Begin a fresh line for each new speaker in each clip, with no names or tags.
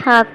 1/2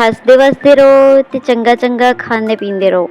ਹੱਸਦੇ ਵਸਦੇ ਰਹੋ ਤੇ ਚੰਗਾ ਚੰਗਾ ਖਾਂਦੇ ਪੀਂਦੇ ਰਹੋ।